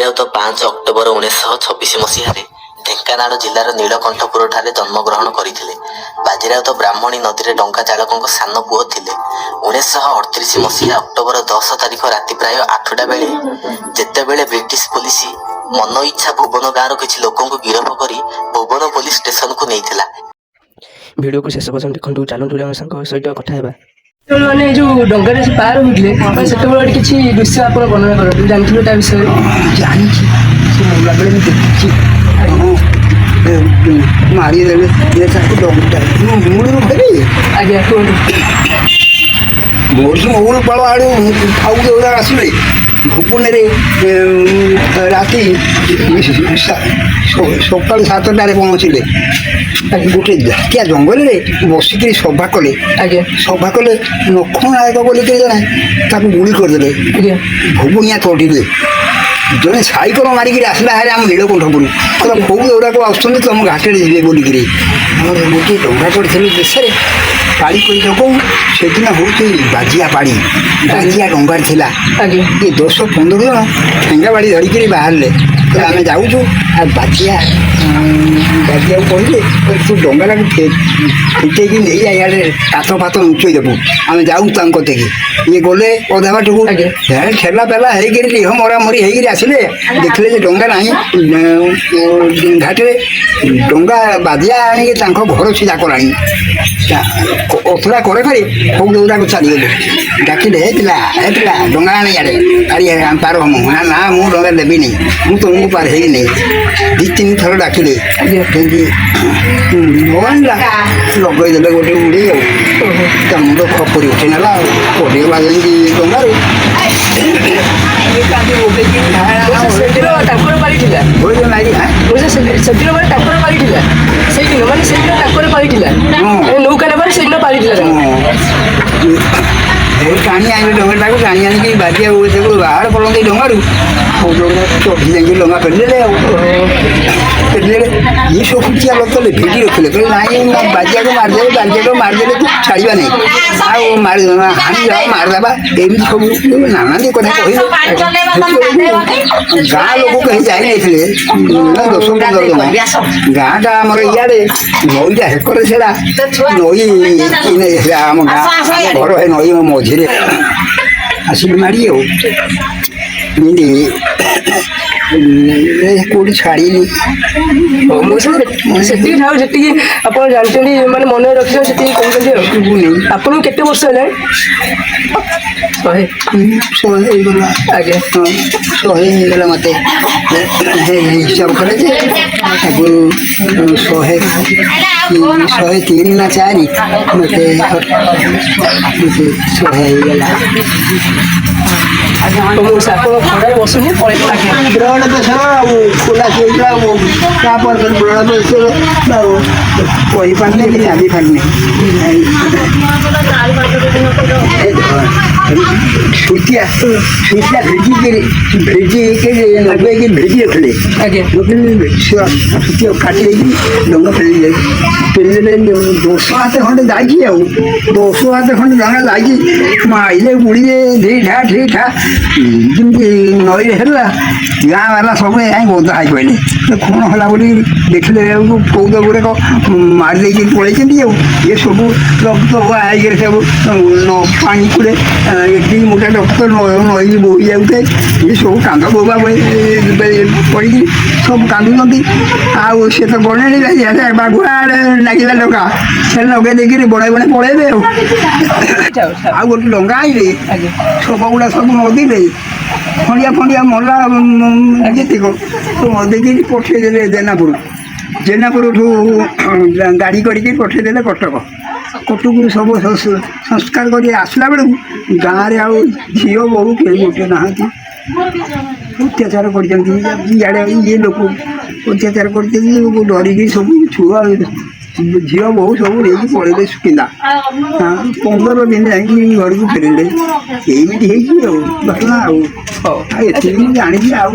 Bajirout 5 October 1926 ମସିହାରେ ଢେଙ୍କାନାଳ ଜିଲ୍ଲାର ନୀଳକଣ୍ଠପୁରଠାରେ ଜନ୍ମଗ୍ରହଣ କରିଥିଲେ। ବାଜିରାଉତ ବ୍ରାହ୍ମଣୀ ନଦୀରେ ଡଙ୍ଗା ଚାଳକଙ୍କ ସାନ ପୁଅ ଥିଲେ। 1938 ମସିହା ଅକ୍ଟୋବର 10 ତାରିଖ ରାତି ପ୍ରାୟ 8ଟା ବେଳେ ଯେତେବେଳେ ବ୍ରିଟିଶ ପୋଲିସ ମନ ଇଚ୍ଛା ଭୁବନ ଗାଁର କିଛି ଲୋକଙ୍କୁ ଗିରଫ କରି ଭୁବନ ପୋଲିସ ଷ୍ଟେସନକୁ ନେଇଥିଲା। ଭିଡ଼ିଓକୁ ଶେଷ ପର୍ଯ୍ୟନ୍ତ ଦେଖନ୍ତୁ। ଚାଲନ୍ତୁ ଆମ ସାଙ୍ଗ ସହିତ କଥା ହେବା। ମାନେ ଏ ଯେଉଁ ଡଙ୍ଗାରେ ସେ ପାର ହେଉଥିଲେ ସେତେବେଳେ କିଛି ଦୃଶ୍ୟ ଆପଣ ବର୍ଣ୍ଣନା କରନ୍ତୁ। ଜାଣିଥିବେ ତା ବିଷୟରେ? ଜାଣିଛି, ସେ ମଲାବେଳେ ମୁଁ ଦେଖିଛି। ମାରିଦେଲେ ତାକୁ ଡଙ୍ଗା ମୂଳରୁ ଫେରି। ଆଜ୍ଞା କୁହନ୍ତୁ। ମଉଳ ପାଳ ଆଡ଼ୁ ଆଉ ଯୋଉଟା ଆସିଲେ ଭୁବନରେ ରାତି ସକାଳୁ 7ଟାରେ ପହଞ୍ଚିଲେ। ଗୋଟେ ଜାତିଆ ଜଙ୍ଗଲରେ ବସିକିରି ସଭା କଲେ। ଆଜ୍ଞା ସଭା କଲେ ନଖ ନାୟକ ବୋଲିକିରି ଜଣେ ତାକୁ ଗୁଳି କରିଦେଲେ। ଆଜ୍ଞା ଭୁବୁନିଆ ତୋଡ଼ିଲେ। ଜଣେ ସାଇକେଲ ମାରିକିରି ଆସିଲା ହେଲେ ଆମ ନୀଳକଣ୍ଠପୁର କହିଲା କୋଉ ଗୁଡ଼ାକ ଆସୁଛନ୍ତି ତମ ଘାଟରେ ଯିବେ ବୋଲିକିରି। ଆମର ଗୋଟିଏ ଡଙ୍ଗା କରିଥିଲେ ଦେଶରେ ପାଳି କରି ଲୋକ ସେଦିନ ହେଉଛି ବାଜିଆ ପାଳି। ବାଜିଆ ଡଙ୍ଗାରେ ଥିଲା। ଆଜ୍ଞା ଏ 10-15 ଜଣ ଠେଙ୍ଗା ବାଡ଼ି ଧରିକିରି ବାହାରିଲେ। ଆମେ ଯାଉଛୁ ଆଉ ବାଜିଆକୁ କହିଲେ ତୁ ଡଙ୍ଗାଟାକୁ ଫିଟେଇକି ନେଇ ଇଆଡ଼େ କାତ ଫାତ ଲୁଚେଇ ଦେବୁ, ଆମେ ଯାଉ ତାଙ୍କ କତିକି। ଇଏ ଗଲେ ଅଧା ବାଟକୁ ଠେଲା ପେଲା ହେଇକିରି ରିହ ମରାମରି ହେଇକିରି ଆସିଲେ। ଦେଖିଲେ ଯେ ଡଙ୍ଗା ନାହିଁ ଘାଟରେ। ଡଙ୍ଗା ବାଜିଆ ଆଣିକି ତାଙ୍କ ଘର ସିଧା କଲାଣି। ଅଥଡ଼ା କରେ କରି ସବୁ ଦୌଡ଼ାକୁ ଚାଲିଗଲେ। ଡାକିଲେ ହେଇଥିଲା ଡଙ୍ଗା ଆଣି ଇଆଡ଼େ ପାର ହମ ନା ମୁଁ ଡଙ୍ଗା ଦେବିନି, ମୁଁ ତୁମକୁ ପାର ହେଇକି ନେଇ 2-3 ଥର ଡାକିଲେ। ଆଣିଲା ଲଗେଇଦେଲେ ଗୋଟେ ଉଡ଼ି ଆଉ ତା ମୁଣ୍ଡ ଖପରି ଉଠି ନେଲା ଆଉ ପଡ଼ିଗଲା ଯେମିତି ଡଙ୍ଗାରୁ। ତାଙ୍କର ପାଳିଥିଲା ସେଦିନ ମାନେ ତାଙ୍କର ପାଳିଥିଲା ସେଇଦିନ ମାନେ ସେଇଦିନ ତାଙ୍କର ପାଳିଥିଲା ନୌକା ନେବାରେ ସେଇଦିନ ପାଳିଥିଲା। ଟାଣି ଆଣିଲେ ଡଙ୍ଗାଟାକୁ ଟାଣି ଆଣିକି ବାଜିଆ ବାହାର କରନ୍ତି ଡଙ୍ଗାରୁ ଚଢ଼ି ଯାଇକି ଡଙ୍ଗା ଫେରିଦେଲେ ଆଉ ଫେରିଦେଲେ। ଇଏ ସବୁ ଫୁଟିଆ ଲୋକ କଲେ ଭିଡ଼ି ରଖିଲେ କହିଲେ ନାଇଁ ବାଜିଆକୁ ମାରିଦେଲେ ତୁ ଛାଡ଼ିବା ନାହିଁ ଆଉ ହାଣି ଯାଅ ମାରିଦେବା ଏମିତି ସବୁ ନାନାଦି କଥା କହିଲେ। ଗାଁ ଲୋକ କେହି ଯାଇନଥିଲେ 10-15 ଜଣ। ଗାଁଟା ଆମର ଇଆଡ଼େ ନଈଟା ହେକରେ ସେଟା ନଈ ଆମ ଗାଁ ଘର ହେ ନଈ ମଝିରେ ଆସିଲି ମାଡ଼ି ଆଉ କୋଉଠି ଛାଡ଼ିଲି। ସେତିକି ଥାଉ ଯେତିକି ଆପଣ ଜାଣିଛନ୍ତି ମାନେ ମନେ ରଖିଛନ୍ତି ସେତିକି କହୁଛନ୍ତି ଆଉ। ଆପଣଙ୍କୁ କେତେ ବର୍ଷ ହେଲାଣି? 100 ହେଇଗଲା। ଆଜ୍ଞା 100 ହେଇଗଲା ମୋତେ ହିସାବ କଲେ ଯେ ତାକୁ 103 ନା 4 ମୋତେ 100 ହେଇଗଲା। ଆପଣ ଖରାରେ ବସୁନି ବ୍ଲଡ଼ ପ୍ରେସର ଆଉ ଖୋଲା ଶୋଇଥିଲା ଆଉ ତାପରେ ବ୍ଲଡ଼ ପ୍ରେସର ଆଉ କହିପାରିନି କି ଜାଣିପାରିନି। ଛୁଟିଆ ଭିଜିକିରି ଲଗେଇକି ଭିଜି ରଖିଲେ। ଆଜ୍ଞା ଛୁଟିଆ କାଟି ଦେଇକି ଡଙ୍ଗା ଫେରିଦେଲେ 10 ହାତ ଖଣ୍ଡେ ଯାଇଛି ଆଉ 10 ହାତ ଖଣ୍ଡେ ଡଙ୍ଗା ଯାଇଛି। ମାଇଲେ ବୁଡ଼ିଲେ ଢିଠା ଯେମିତି ନଈରେ ହେଲା ଗାଁ ବାଲା ସବୁ ଯାଇ ବୋଧା ହେଇ ପଡ଼ିଲେ। କ'ଣ ହେଲା ବୋଲି ଦେଖିଲେ ବେଳକୁ ପୌଦ ଗୁଡ଼ାକ ମାରି ଦେଇକି ପଳେଇଛନ୍ତି ଆଉ ଇଏ ସବୁ ରକ୍ତ ହେଇକରି ସବୁ ପାଣି କୁଡ଼େ ଏଠି ଗୋଟେ ରକ୍ତ ନଈକି ବୋହି ଯାଉଥାଏ। ଇଏ ସବୁ କାନ୍ଦ ବୋବା ପଡ଼ିକି ସବୁ କାନ୍ଦୁଛନ୍ତି। ଆଉ ସେ ତ ଗଲେଣି ବାଗୁଆ ଲାଗିଲା ଡଙ୍ଗା ସେ ଲଗେଇ ଦେଇକିରି ବଣେ ପଳେଇବେ ଆଉ ଗୋଟେ ଡଙ୍ଗା ଆଇଲେ ଶବ ଗୁଡ଼ା ସବୁ ନଦୀରେ ଖଣ୍ଡିଆ ମଲା ଯେତିକ ନଦୀକି ପଠେଇଦେଲେ ଜେନାପୁରଠୁ ଗାଡ଼ି କରିକି ପଠେଇଦେଲେ କଟକରୁ ସବୁ ସଂସ୍କାର କରି ଆସିଲା ବେଳକୁ ଗାଁରେ ଆଉ ଝିଅ ବୋହୂ କେହି ଗୋଟେ ନାହାନ୍ତି। ଅତ୍ୟାଚାର କରିଛନ୍ତି ଇଆଡ଼େ ଇଏ ଲୋକ ଅତ୍ୟାଚାର କରିଛନ୍ତି। ଡରିକି ସବୁ ଛୁଆ ଝିଅ ବୋହୂ ସବୁ ନେଇକି ପଳେଇଲେ ସୁକିନ୍ଦା। 15 ଦିନ ଯାଇକି ଘରକୁ ଫେରିଲେ। ଏମିତି ହେଇଛି ଆଉ ଘଟଣା ଆଉ ଏତିକି ଜାଣିଛି ଆଉ।